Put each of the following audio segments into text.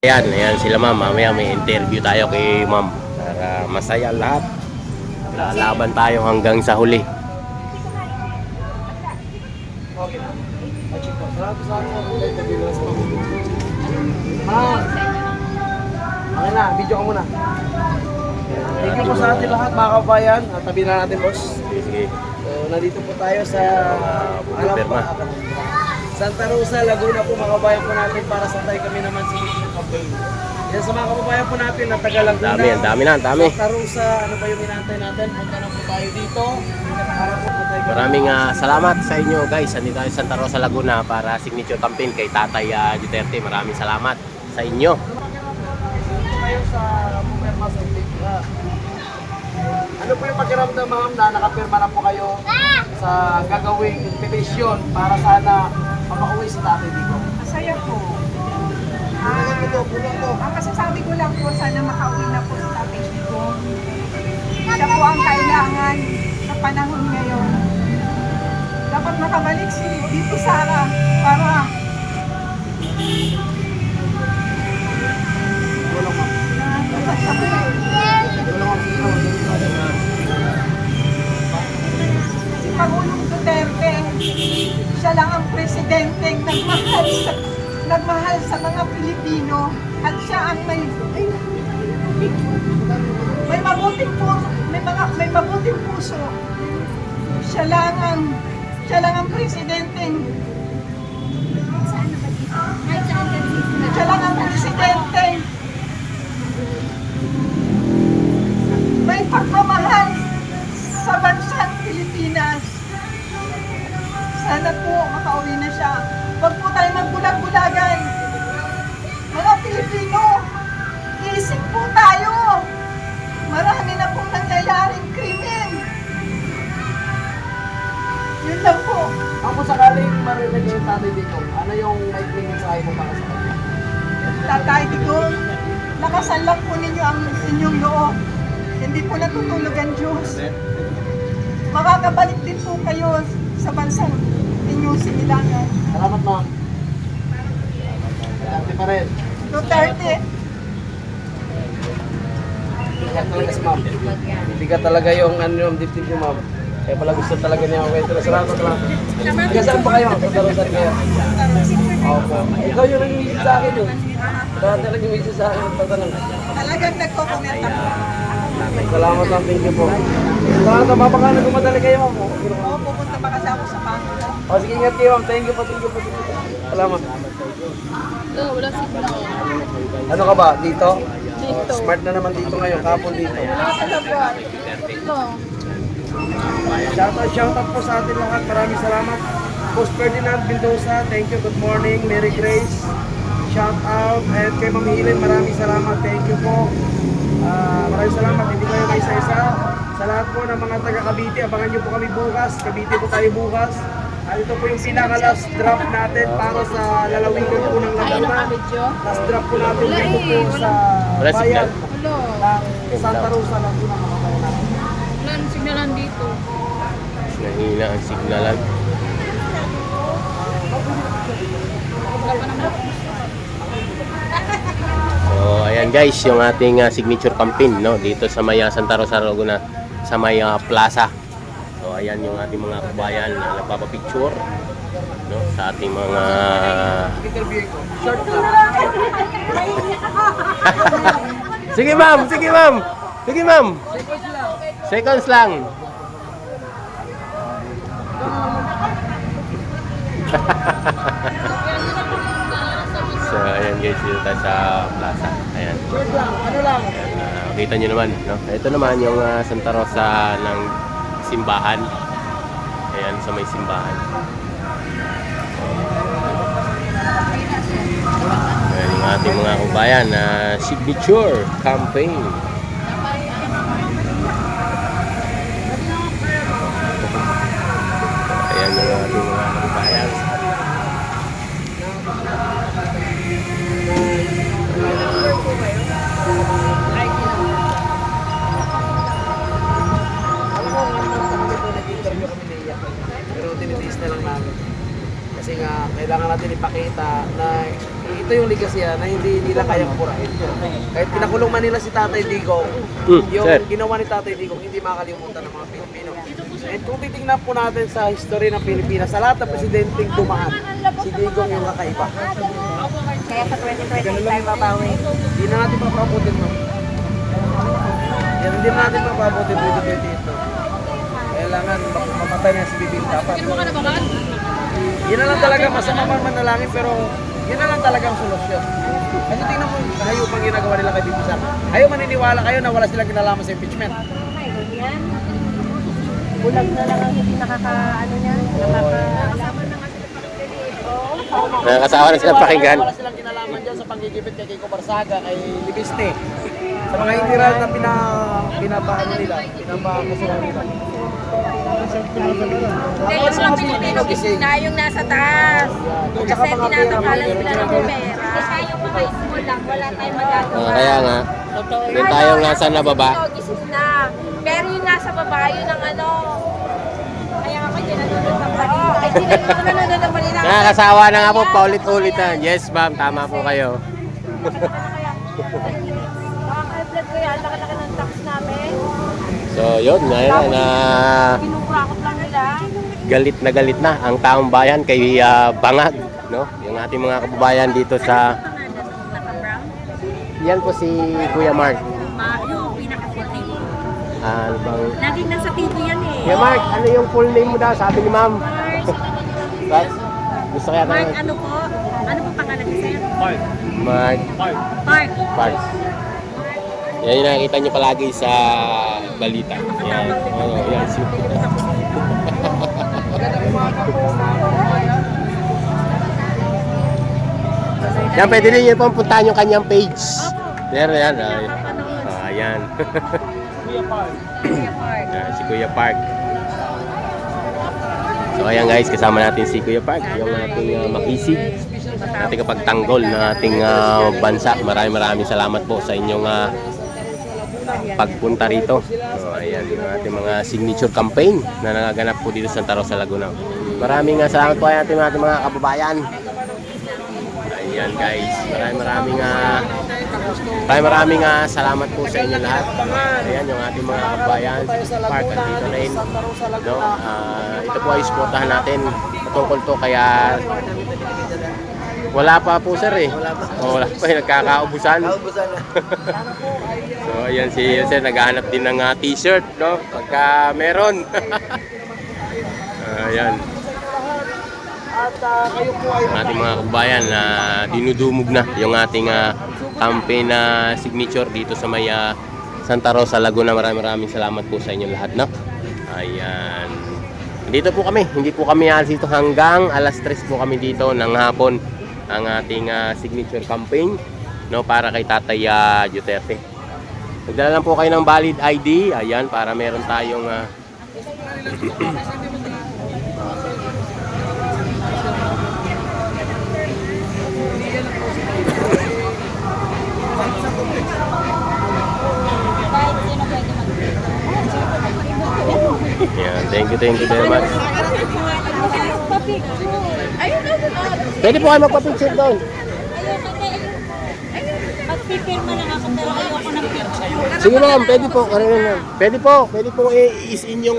Ayan sila ma'am. Mamaya may interview tayo kay ma'am. Para masaya lahat. Lalaban tayo hanggang sa huli. Okay. Okay na, video ko muna. Thank you po sa ating lahat mga kabayan. Tabi na natin, boss. Sige. So, nandito po tayo sa Perma. Santa Rosa, Laguna po mga kabayan po natin para sa tayo kami naman sa Mission Campaign. Yan sa mga kababayan po natin na taga Laguna. Dami na. Santa Rosa, ano pa yung inantay natin? Punta na po tayo dito. Para po tayo. Maraming salamat sa inyo guys. Andito tayo sa Santa Rosa, Laguna para signature campaign kay Tatay Duterte. Maraming salamat sa inyo. Dito kayo sa Pumerma sa India. Ano po yung pakiramdam ma'am na nakapirma na po kayo sa gagawing petition para sana mapauwi si Tatay dito? Masaya po. Ang masasabi ko lang po, sana makauwi na po sa Tatay Digong. Siya po ang kailangan sa panahon ngayon. Dapat makabalik si Dito Sara para si Pangulong Duterte, siya lang ang presidenteng nagmahal sa mga Pilipino at siya ang may mabuting puso, may mabuting puso. Siya lang ang presidenteng may pagmamahal sa bansang Pilipinas. Sana po makauwi na siya. Huwag po tayo magbulag-bulagan. Mga Pilipino, isip po tayo. Marami na pong nangyayaring krimen. Yun lang po. Ako sakaling marinig yung Tatay dito, ano yung may mensahe mo para sa kanya? Tatay Digong, lakasan lang po ninyo ang inyong loob. Hindi po natutulog ang Diyos. Makakabalik din po kayo sa bansang inyong sinilangan. Salamat ma'am. Duterte pa rin. Duterte. Bigat talaga si ma'am. Bigat talaga yung dipdip niyo ma'am. Kaya pala gusto talaga niya ang kwento. Salamat. Taga saan pa kayo? Santa Rosa rin kayo? Opo. Ikaw yung nag-message sa akin yun. Dahil talaga nag-message sa akin. Talagang nagko-komenta po. Salamat lang. Thank you po. Salamat. Mapaka na gumadali kayo ma'am. Oo, pupunta pa kasi ako sa Pangulo. O sige, ingat kayo ma'am. Thank you po. Salamat. Wala signal. Ano ka ba? Dito? Dito. Smart na naman dito ngayon. Kapon dito. Wala ka na ba? No. Shoutout po sa atin lahat. Maraming salamat. Boss Ferdinand Mendoza, thank you. Good morning. Mary Grace, shoutout. And kay Ma'am Helen, maraming salamat. Thank you po. Maraming salamat. Hindi kayo may isa-isa. Sa lahat po ng mga taga Cavite, abangan nyo po kami bukas. Cavite po tayo bukas. At ito po yung pinaka-last drop natin para sa lalawigan po ng Laguna. Last drop po natin dito po sa bayan ng Santa Rosa, Laguna, mga bayan natin. Wala nang signalan dito. Nahina ang signalan. So ayan guys, yung ating signature campaign no dito sa Maya Santa Rosa, Laguna, sa Maya Plaza. So ayan yung ating mga kabayan na nagpapapicture no sa ating mga Interview ko. Short lang. Sige ma'am. Seconds lang. So ayan guys, dito tayo sa plaza. Ayan. Short lang. Ano lang? Kita nyo naman, no? Ito naman yung Santa Rosa ng simbahan. Ayan, sa may simbahan. Ayan yung ating mga kabayan na signature campaign. Ayan yung ating mga kabayan. Nag-interview kami niya. Pero tinitiis na lang namin. Kasi nga, kailangan natin ipakita na ito yung legacy na hindi nila kayang purahin. Kahit pinakulong man nila si Tatay Digong, yung sir. ginawa ni Tatay Digong, hindi makalimutan ng mga Pilipino. And kung titingnan po natin sa history ng Pilipinas, sa lahat ng presidenteng dumaan, si Digong yung kakaiba. Kaya sa 2025 babawi. Hindi na natin papabutin mo. Yan, hindi na natin papabutin 2028. Kailangan mamatay na si Bibing dapat. Sino ka na ba? Yun na lang talaga, masama man manalangin, pero yun na lang talaga ang solusyon. Kasi tingnan mo, hayupang ginagawa nila kay Bibi Sara. Ayaw maniniwala kayo na wala silang kinalaman sa impeachment. Ay, yan. Bulag na lang ang hindi nakakaano niya. Nakakalaman na nga sila pakipili. Nakakasawa na silang pakinggan. Wala silang kinalaman dyan sa panggigipit kay Kiko Barsaga, kay Libiste. Sa mga intiral na pinapaano nila, pinapakasuhan nila. Yung mga Pilipino, na yung nasa taas. Kasi tinatanggalan sila ng pera. Kasi yung mga school lang, wala tayong magagawa. Kaya nga, yung tayong nasa nababa. Gising na. Pero yung nasa baba, yun ang ano. Kaya ako hindi nanonood ng balita. Ay, hindi nanonood ng balita. Nakakasawa na nga po, paulit-ulit na. Yes ma'am, tama po kayo. Makaka-vlog ko yan, laki-laki ng tax namin. So yun, ngayon na Kinukurakot lang nila. galit na ang taong bayan kay Bangag, no? Yung ating mga kababayan dito sa yan po si Kuya Mark. Yung pinaka-puti. Ano bang Laging nasa TV yan eh. Kuya Mark, ano yung full name mo daw? Sabi ni ma'am. Right? Gusto kaya Mark, tayo. ano po? Ano po pangalan ni Sir? Mark Mark. Parks. Yan yung nakikita nyo palagi sa balita. Yan. Ano, yan. Yan, pwede rin yun pong puntahan yung kanyang page. Yan, yan. Ayan. Yan, si Kuya Park. So ayan guys, kasama natin si Kuya Park, yung ating makisig, ating kapagtanggol ng ating bansa. Maraming salamat po sa inyong pagpunta rito. So ayan, yung ating mga signature campaign na nagaganap po dito sa Santa Rosa, Laguna. Maraming salamat po ay ating mga kababayan. Ayan guys, maraming salamat po sa inyo lahat. Ayan yung ating mga kababayan, Park at dito rin. No? Ito po ay supportahan natin patungkol to, kaya wala pa po sir eh. Wala pa, nagkakaubusan. So ayan si sir, naghahanap din ng t-shirt, no? Pagka meron. Ayan. At kayo po ay Ating mga kabayan na dinudumog na yung ating campaign na signature dito sa may Santa Rosa, Laguna. Maraming salamat po sa inyo lahat, no? Ayan. Dito po kami, hindi po kami alas dito hanggang alas 3 po kami dito ng hapon ang ating signature campaign, no, para kay Tatay Duterte. Magdala lang po kayo ng valid ID, ayan, para meron tayong yeah, thank you very much. Pwede po kayo magpa-picture doon. Magpipirma lang ako pero ayoko ng picture. Sige ma'am, pwede po i-isin yung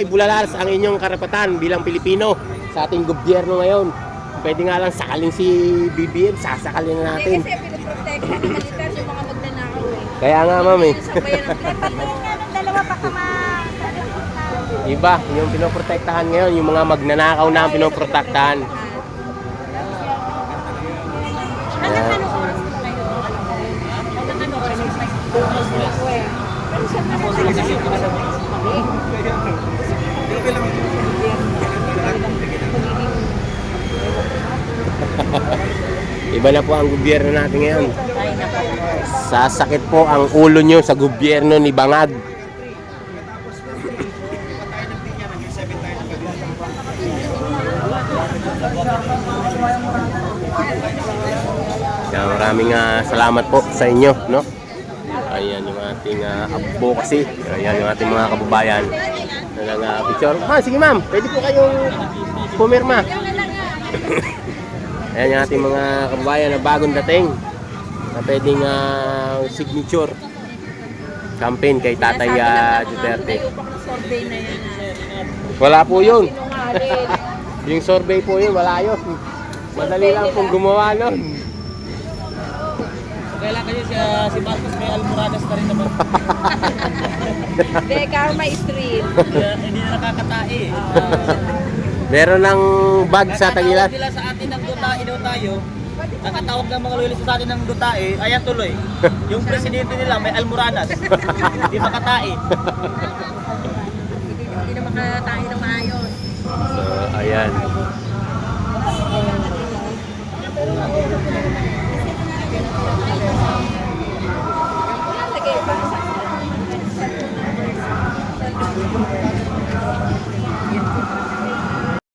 ibulalas ang inyong karapatan bilang Pilipino sa ating gobyerno ngayon. Pwede nga lang sakalin si BBM, sasakalin na natin. Kasi pinoprotect ng militar yung mga magnanakaw eh. Kaya nga ma'am eh. Sabayan ng dalawa pa kama. Iba, yung pinoprotektahan ngayon, yung mga magnanakaw na ang pinoprotektahan. Hanggang ano oras po kayo? Hanggang ano oras po kayo? Iba na po ang gobyerno natin ngayon. Sasakit po ang ulo nyo sa gobyerno ni Bangag. Kaya maraming salamat po sa inyo, no? Ayan yung ating advocacy. Ayan yung ating mga kababayan na nag-picture. Sige ma'am, pwede po kayong pumirma. Ayan yung ating mga kababayan na bagong dating na pwedeng signature campaign kay Tatay Duterte. Survey na yan. Wala po yun. Sinungaling. Yung survey po yun, wala yun. Madali lang pong gumawa nun. Kailan kayo si Marcos may almoranas na rin naman. Hindi, Karma Street. Hindi na nakakatae. Meron ng bag sa Tagilan. Nila sa atin ng dutae daw tayo. Nakatawag ng mga loyalist sa atin ng dutae, ayan tuloy. Yung presidente nila may almoranas. Hindi makatae. Hindi na makatayo na maayos. So, ayan.